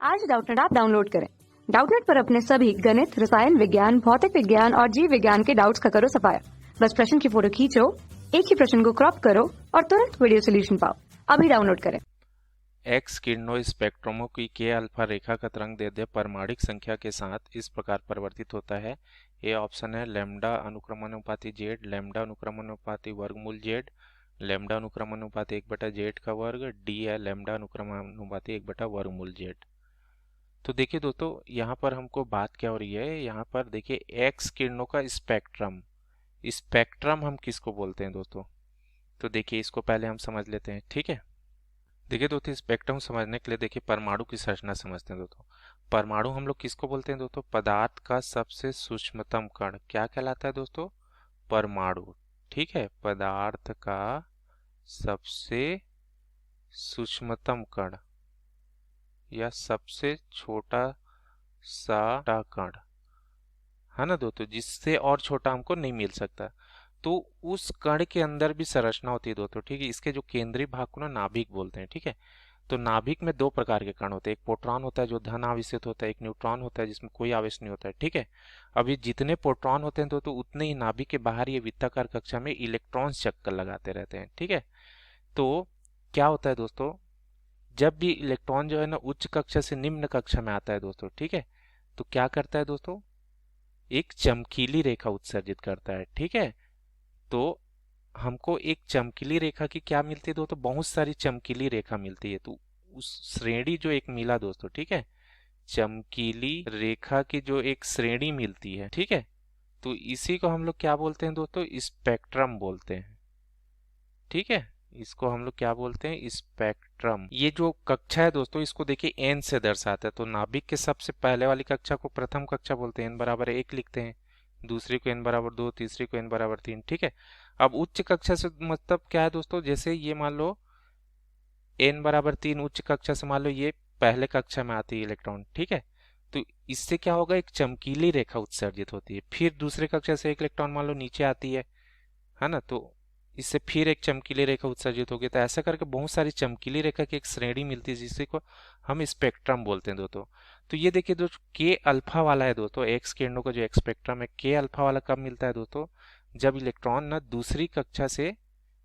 आज Doubtnut app download करें। Doubtnut पर अपने सभी गणित, रसायन विज्ञान, भौतिक विज्ञान और जीव विज्ञान के डाउट्स का करो सफाया। बस प्रश्न की फोटो खींचो, एक ही प्रश्न को क्रॉप करो और तुरंत वीडियो सोल्यूशन पाओ। अभी डाउनलोड करें। एक्स किरणों स्पेक्ट्रमों की के अल्फा रेखा का तरंग दैर्ध्य परमाणिक संख्या के साथ इस प्रकार परिवर्तित होता है। ए ऑप्शन है लैम्डा अनुक्रमानुपाती जेड, लैम्डा अनुक्रमानुपाती वर्गमूल जेड, लैम्डा अनुक्रमानुपाती 1/जेड का वर्ग, डी है लैम्डा अनुक्रमानुपाती 1/वर्गमूल जेड। तो देखिए दोस्तों, यहाँ पर हमको बात क्या हो रही है, यहाँ पर देखिए एक्स किरणों का स्पेक्ट्रम। स्पेक्ट्रम हम किसको बोलते हैं दोस्तों? तो देखिए इसको पहले हम समझ लेते हैं, ठीक है। देखिए दोस्तों, स्पेक्ट्रम समझने के लिए देखिए परमाणु की संरचना समझते हैं दोस्तों। परमाणु हम लोग किसको बोलते हैं दोस्तों? पदार्थ का सबसे सूक्ष्मतम कण क्या कहलाता है दोस्तों? परमाणु। ठीक है, पदार्थ का सबसे सूक्ष्मतम कण या सबसे छोटा सा कण, है ना दोस्तों, जिससे और छोटा हमको नहीं मिल सकता। तो उस कण के अंदर भी संरचना होती है दोस्तों, ठीक है। इसके जो केंद्रीय भाग को ना नाभिक बोलते हैं, ठीक है। तो नाभिक में दो प्रकार के कण होते हैं, एक प्रोटॉन होता है जो धन आवेशित होता है, एक न्यूट्रॉन होता है जिसमें कोई आवेश नहीं होता है, ठीक है। अब ये जितने प्रोटॉन होते हैं तो उतने ही नाभिक के बाहर ये वृत्ताकार कक्षा में इलेक्ट्रॉन चक्कर लगाते रहते हैं, ठीक है। तो क्या होता है दोस्तों, जब भी इलेक्ट्रॉन जो है ना उच्च कक्षा से निम्न कक्षा में आता है दोस्तों, ठीक है, तो क्या करता है दोस्तों? एक चमकीली रेखा उत्सर्जित करता है, ठीक है। तो हमको एक चमकीली रेखा की क्या मिलती है दोस्तों? बहुत सारी चमकीली रेखा मिलती है। तो उस श्रेणी जो एक मिला दोस्तों, ठीक है, चमकीली रेखा की जो एक श्रेणी मिलती है, ठीक है, तो इसी को हम लोग क्या बोलते हैं दोस्तों? स्पेक्ट्रम बोलते हैं, ठीक है। इसको हम लोग क्या बोलते हैं? स्पेक्ट्रम। ये जो कक्षा है दोस्तों, इसको देखिए एन से दर्शाता है। तो नाभिक के सबसे पहले वाली कक्षा को प्रथम कक्षा बोलते हैं, n=1 लिखते हैं, दूसरी को n=2, तीसरी को n=3, ठीक है। अब उच्च कक्षा से मतलब क्या है दोस्तों? जैसे ये मान लो n=3 उच्च कक्षा से मान लो ये पहले कक्षा में आती है इलेक्ट्रॉन, ठीक है। तो इससे क्या होगा? एक चमकीली रेखा उत्सर्जित होती है। फिर दूसरे कक्षा से एक इलेक्ट्रॉन मान लो नीचे आती है ना, तो इससे फिर एक चमकीली रेखा उत्सर्जित होगी। तो ऐसा करके बहुत सारी चमकीली रेखा की एक श्रेणी मिलती है जिसे को हम स्पेक्ट्रम बोलते हैं दोस्तों। तो ये देखिए दोस्तों, के अल्फा वाला है दोस्तों, एक्स किरणों का जो स्पेक्ट्रम है, के अल्फा वाला कब मिलता है दोस्तों? जब इलेक्ट्रॉन ना दूसरी कक्षा से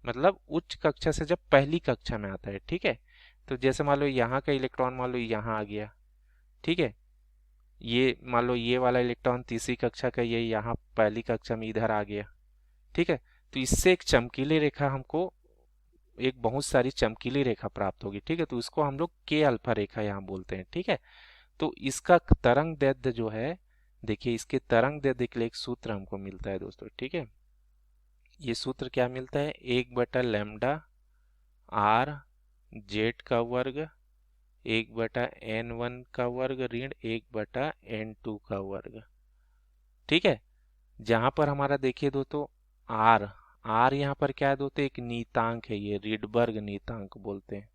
मतलब उच्च कक्षा से जब पहली कक्षा में आता है, ठीक है। तो जैसे मान लो यहाँ का इलेक्ट्रॉन मान लो यहाँ आ गया, ठीक है, ये मान लो ये वाला इलेक्ट्रॉन तीसरी कक्षा का ये यहाँ पहली कक्षा में इधर आ गया, ठीक है। तो इससे एक चमकीली रेखा हमको एक बहुत सारी चमकीली रेखा प्राप्त होगी, ठीक है। तो इसको हम लोग के अल्फा रेखा यहाँ बोलते हैं, ठीक है। तो इसका तरंग दैर्ध्य जो है, देखिए इसके तरंग दैर्ध्य के लिए एक सूत्र हमको मिलता है दोस्तों, ठीक है। ये सूत्र क्या मिलता है? 1/लैम्डा आर जेड का वर्ग 1/n1 का वर्ग ऋण 1/n2 का वर्ग, ठीक है। जहां पर हमारा देखिए दोस्तों आर आर यहाँ पर क्या है दोस्तों? एक नीतांक है, ये रिडबर्ग नीतांक बोलते हैं,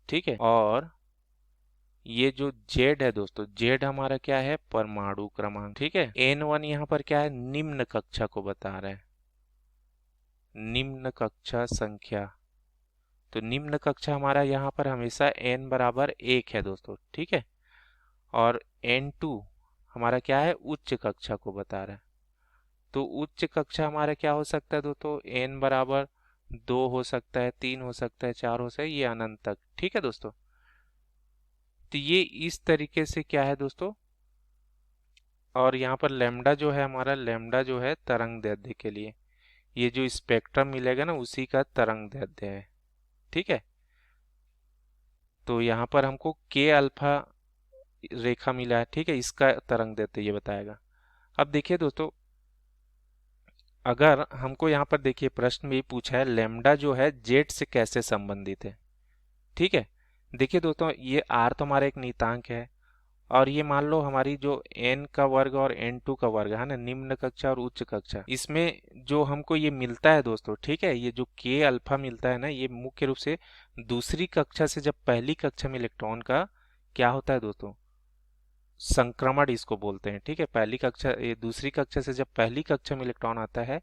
ठीक है। और ये जो जेड है दोस्तों, जेड हमारा क्या है? परमाणु क्रमांक, ठीक है। n1 यहाँ पर क्या है? निम्न कक्षा को बता रहा है, निम्न कक्षा संख्या। तो निम्न कक्षा हमारा यहाँ पर हमेशा n=1 है दोस्तों, ठीक है। और n2 हमारा क्या है? उच्च कक्षा को बता रहा है। तो उच्च कक्षा हमारा क्या हो सकता है दोस्तों? n=2 हो सकता है, 3 हो सकता है, 4 हो सकता है, ये अनंत तक, ठीक है दोस्तों। तो ये इस तरीके से क्या है दोस्तों, और यहाँ पर लैम्डा जो है हमारा, लैम्डा जो है तरंग दैर्ध्य के लिए, ये जो स्पेक्ट्रम मिलेगा ना उसी का तरंग दैर्ध्य है, ठीक है। तो यहाँ पर हमको के अल्फा रेखा मिला है, ठीक है, इसका तरंग दैर्ध्य ये बताएगा। अब देखिए दोस्तों, अगर हमको यहाँ पर देखिए प्रश्न में पूछा है लैम्डा जो है जेड से कैसे संबंधित है, ठीक है। देखिए दोस्तों, ये आर तो हमारा एक नीतांक है, और ये मान लो हमारी जो n का वर्ग और n2 का वर्ग है ना, निम्न कक्षा और उच्च कक्षा, इसमें जो हमको ये मिलता है दोस्तों, ठीक है, ये जो के अल्फा मिलता है ना, ये मुख्य रूप से दूसरी कक्षा से जब पहली कक्षा में इलेक्ट्रॉन का क्या होता है दोस्तों? संक्रमण इसको बोलते हैं, ठीक है। पहली कक्षा ये दूसरी कक्षा से जब पहली कक्षा में इलेक्ट्रॉन आता है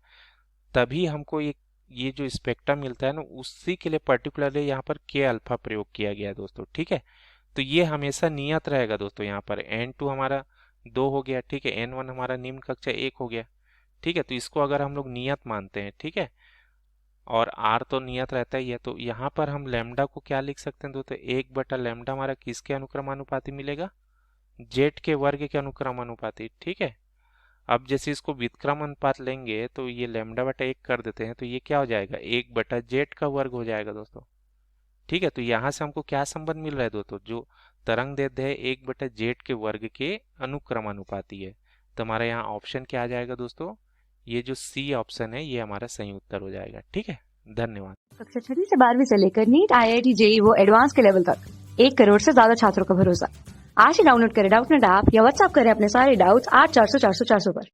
तभी हमको ये जो स्पेक्ट्रम मिलता है ना, उसी के लिए पर्टिकुलरली यहाँ पर के अल्फा प्रयोग किया गया है दोस्तों, ठीक है। तो ये हमेशा नियत रहेगा दोस्तों। यहाँ पर n2 हमारा 2 हो गया, ठीक है, n1 हमारा निम्न कक्षा 1 हो गया, ठीक है। तो इसको अगर हम लोग नियत मानते हैं, ठीक है, और r तो नियत रहता ही है, तो यहाँ पर हम लैम्डा को क्या लिख सकते हैं दोस्तों, 1/लैम्डा हमारा किसके अनुक्रमानुपाती मिलेगा, जेड के वर्ग के अनुक्रमानुपाती, ठीक है। अब जैसे इसको व्युत्क्रम अनुपात लेंगे तो ये λ/1 कर देते हैं, तो ये क्या हो जाएगा, 1/जेड का वर्ग हो जाएगा दोस्तों, ठीक है। तो यहाँ से हमको क्या संबंध मिल रहा है दोस्तों, जो तरंग दैर्ध्य है 1/जेड के वर्ग के अनुक्रमानुपाती है। तो हमारा यहाँ ऑप्शन क्या आ जाएगा दोस्तों, ये जो सी ऑप्शन है ये हमारा सही उत्तर हो जाएगा, ठीक है। धन्यवाद। कक्षा 6 से 12वीं से लेकर नीट, IIT, JEE वो एडवांस के लेवल तक 1 करोड़ से ज्यादा छात्रों का भरोसा। आज ही डाउनलोड करें डाउटनेट ऐप या व्हाट्सएप करें अपने सारे डाउट्स 8400 400 400 पर।